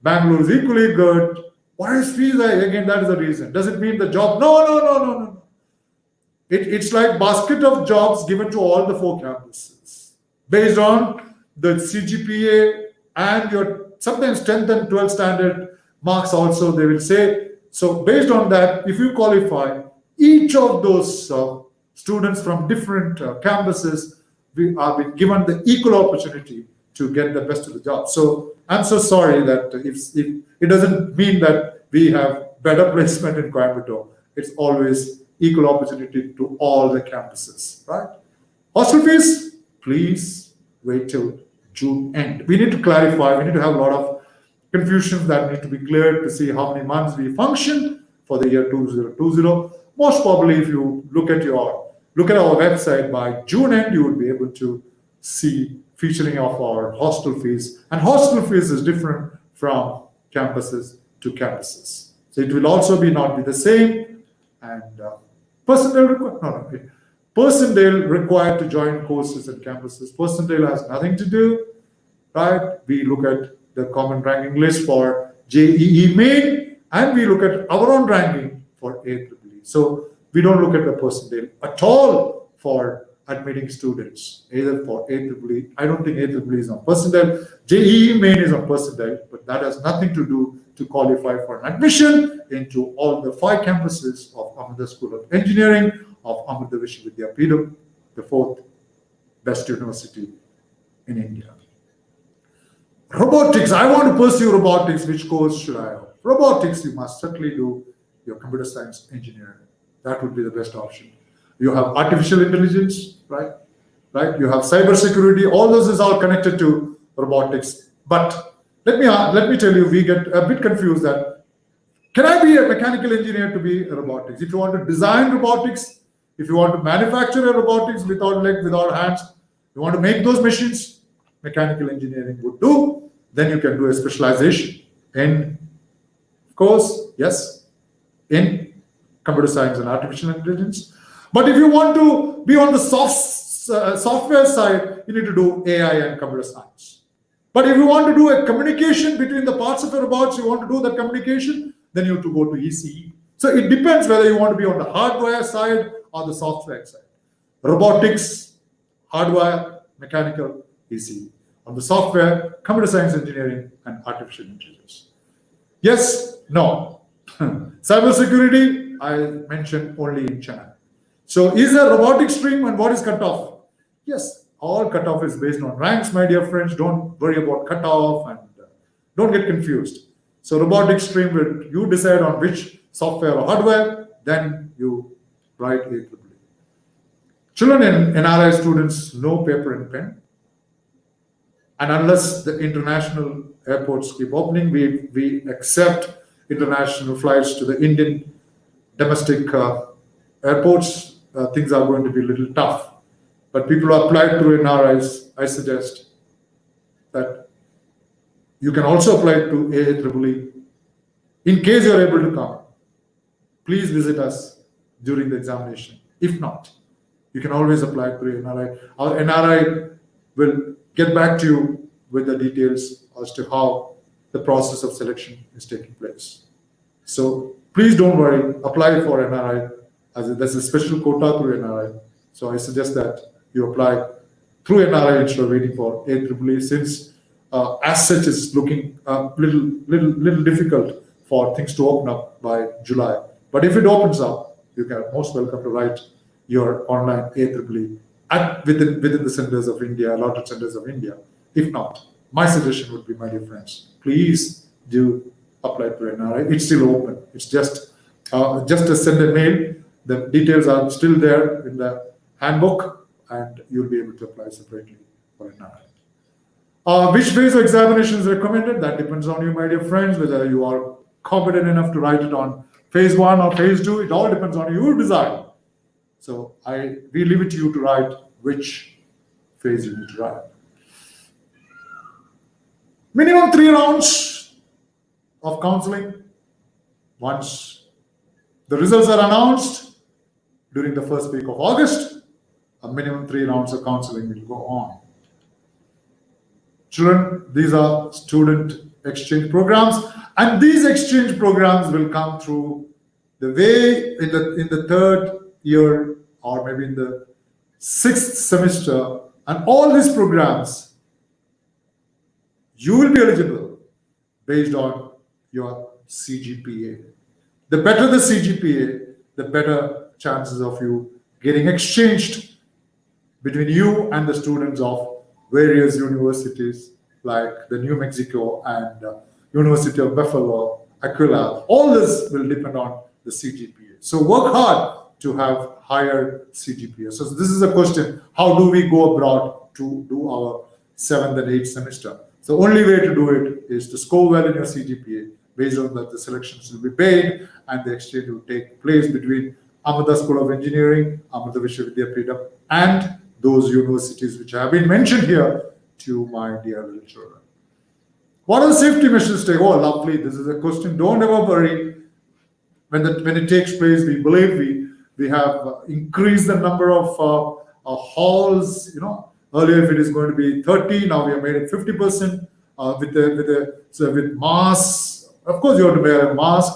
Bangalore is equally good. Why is fees high? Again, that is the reason. Does it mean the job? No. It's like basket of jobs given to all the 4 campuses based on the CGPA and your sometimes 10th and 12th standard marks also, they will say. So based on that, if you qualify, each of those students from different campuses, we are being given the equal opportunity to get the best of the job. So I'm so sorry that if it doesn't mean that we have better placement in Coimbatore. It's always equal opportunity to all the campuses, right? Hostel fees, please wait till June end. We need to clarify. We need to have a lot of confusions that need to be cleared to see how many months we function for the year 2020. Most probably, if you look at our website by June end, you will be able to see featuring of our hostel fees. And hostel fees is different from campuses to campuses. So it will also not be the same. And percentile required to join courses at campuses. Percentile has nothing to do, right? We look at the common ranking list for JEE Main, and we look at our own ranking for AEEE. So we don't look at the percentile at all for admitting students, either for AEEE. I don't think AEEE is on percentile. JEE Main is on percentile, but that has nothing to do to qualify for an admission into all the 5 campuses of Amrita School of Engineering, of Amrita Vishwa Vidyapeetham, the 4th best university in India. Robotics, I want to pursue robotics. Which course should I have? Robotics, you must certainly do your computer science engineering. That would be the best option. You have artificial intelligence, right? You have cyber security. All those is all connected to robotics. But let me tell you, we get a bit confused that can I be a mechanical engineer to be a robotics? If you want to design robotics, if you want to manufacture a robotics without legs, without hands, you want to make those machines, mechanical engineering would do. Then you can do a specialization in, of course, yes, in computer science and artificial intelligence. But if you want to be on the software side, you need to do AI and computer science. But if you want to do a communication between the parts of your robots, you want to do that communication, then you have to go to ECE. So it depends whether you want to be on the hardware side or the software side. Robotics, hardware, mechanical, ECE. On the software, computer science engineering and artificial intelligence. Yes, no. Cybersecurity, I mentioned only in Chennai. So is there robotics stream and what is cutoff? Yes, all cutoff is based on ranks, my dear friends. Don't worry about cutoff and don't get confused. So robotics stream, you decide on which software or hardware, then you write AEEE. Children in NRI students, no paper and pen. And unless the international airports keep opening, we accept international flights to the Indian domestic airports. Things are going to be a little tough. But people who applied through NRIs, I suggest that you can also apply to AEEE. In case you're able to come, please visit us during the examination. If not, you can always apply through NRI. Our NRI will get back to you with the details as to how the process of selection is taking place. So please don't worry, apply for NRI. There's a special quota through NRI. So I suggest that you apply through NRI instead of waiting for AEEE, since as such it's looking a little difficult for things to open up by July. But if it opens up, you are most welcome to write your online AEEE within the centers of India, allotted centers of India. If not, my suggestion would be, my dear friends, please do apply to NRI. It's still open. It's just to send a mail. The details are still there in the handbook, and you'll be able to apply separately for NRI. Which phase of examination is recommended? That depends on you, my dear friends, whether you are competent enough to write it on phase 1 or phase 2. It all depends on you. You decide. So we leave it to you to write which phase you need to write. Minimum 3 rounds of counseling. Once the results are announced during the first week of August, a minimum 3 rounds of counseling will go on. Children, these are student exchange programs, and these exchange programs will come through the way in the third year or maybe in the 6th semester, and all these programs you will be eligible based on your CGPA. The better the CGPA, the better chances of you getting exchanged between you and the students of various universities like the New Mexico and University of Buffalo, Aquila. All this will depend on the CGPA. So work hard to have higher CGPA. So this is a question: how do we go abroad to do our 7th and 8th semester? The only way to do it is to score well in your CGPA. Based on that, the selections will be paid and the exchange will take place between Amrita School of Engineering, Amrita Vishwa Vidyapeetham, and those universities which have been mentioned here to my dear little children. What are the safety measures take? Oh, lovely. This is a question. Don't ever worry. When it takes place, we believe we have increased the number of halls. Earlier, if it is going to be 30, now we have made it 50%. With masks, of course, you have to wear a mask,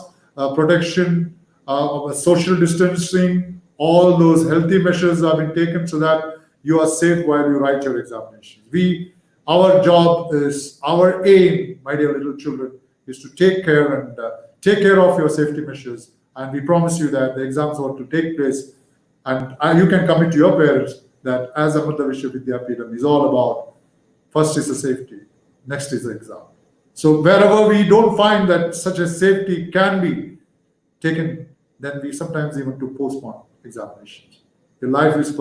protection, social distancing. All those healthy measures have been taken so that you are safe while you write your examinations. Our job is, our aim, my dear little children, is to take care of your safety measures. And we promise you that the exams are to take place, and you can commit to your parents that as Amrita Vishwa Vidyapeetham is all about, first is the safety, next is the exam. So wherever we don't find that such a safety can be taken, then we sometimes even to postpone examinations. Your life is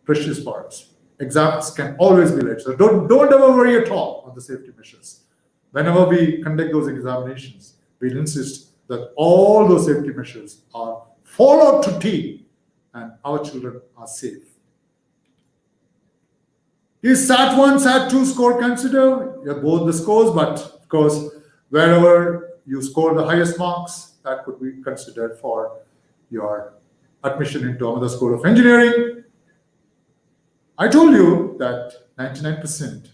precious for us. Exams can always be late. So don't ever worry at all on the safety measures. Whenever we conduct those examinations, we'll insist that all those safety measures are followed to T and our children are safe. Is SAT 1, SAT 2 score considered? Yeah, both the scores, but of course, wherever you score the highest marks, that could be considered for your admission into Amrita School of Engineering. I told you that 99%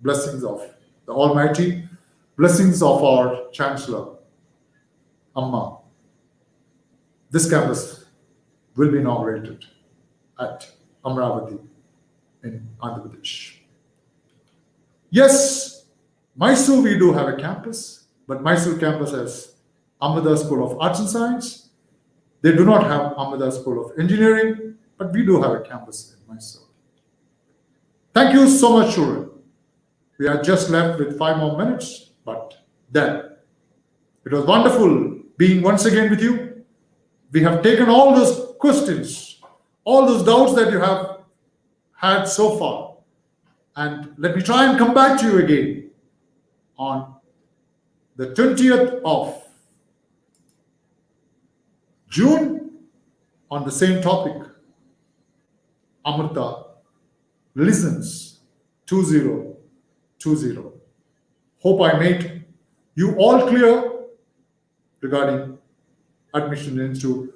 blessings of the Almighty, blessings of our Chancellor, Amma. This campus will be inaugurated at Amravati in Andhra Pradesh. Yes, Mysore we do have a campus, but Mysore campus has Amrita School of Arts and Science. They do not have Amrita School of Engineering, but we do have a campus in Mysore. Thank you so much, children. We are just left with 5 more minutes, but then it was wonderful being once again with you. We have taken all those questions, all those doubts that you have had so far, and let me try and come back to you again on the 20th of June on the same topic. Amrita listens 2020. Hope I made you all clear regarding admission into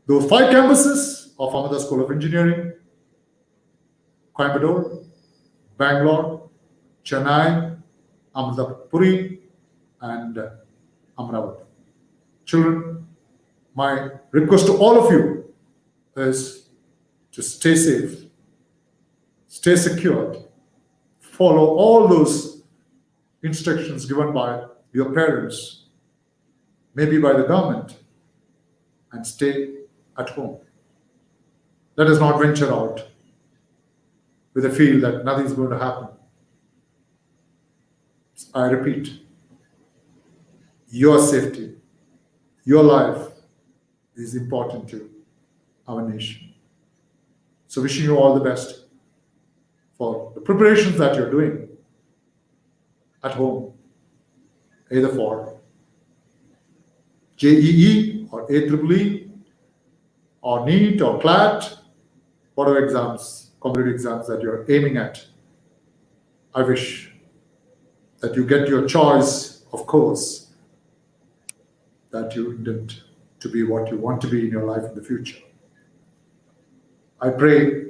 those 5 campuses of Amrita School of Engineering: Coimbatore, Bangalore, Chennai, Amrapuri, and Amravati. Children, my request to all of you is to stay safe, stay secured, follow all those instructions given by your parents, maybe by the government, and stay at home. Let us not venture out with a feel that nothing is going to happen. I repeat, your safety, your life is important to our nation. So wishing you all the best for the preparations that you're doing at home, either for JEE or AEEE or NEET or CLAT, whatever exams, competitive exams that you're aiming at. I wish that you get your choice of course that you intend to be what you want to be in your life in the future. I pray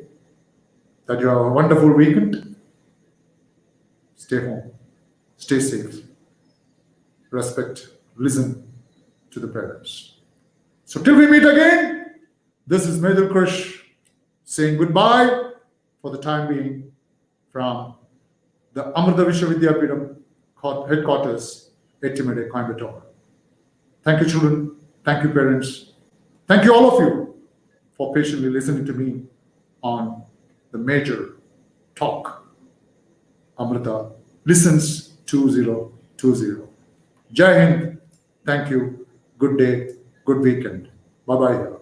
that you have a wonderful weekend. Stay home, stay safe, respect, listen to the parents. So till we meet again, this is Methil Krish saying goodbye for the time being from the Amrita Vishwa Vidyapeetham headquarters at Chennai, Coimbatore. Thank you, children. Thank you, parents. Thank you, all of you, for patiently listening to me on the major talk. Amrita listens 2020. Jai Hind. Thank you. Good day. Good weekend. Bye-bye.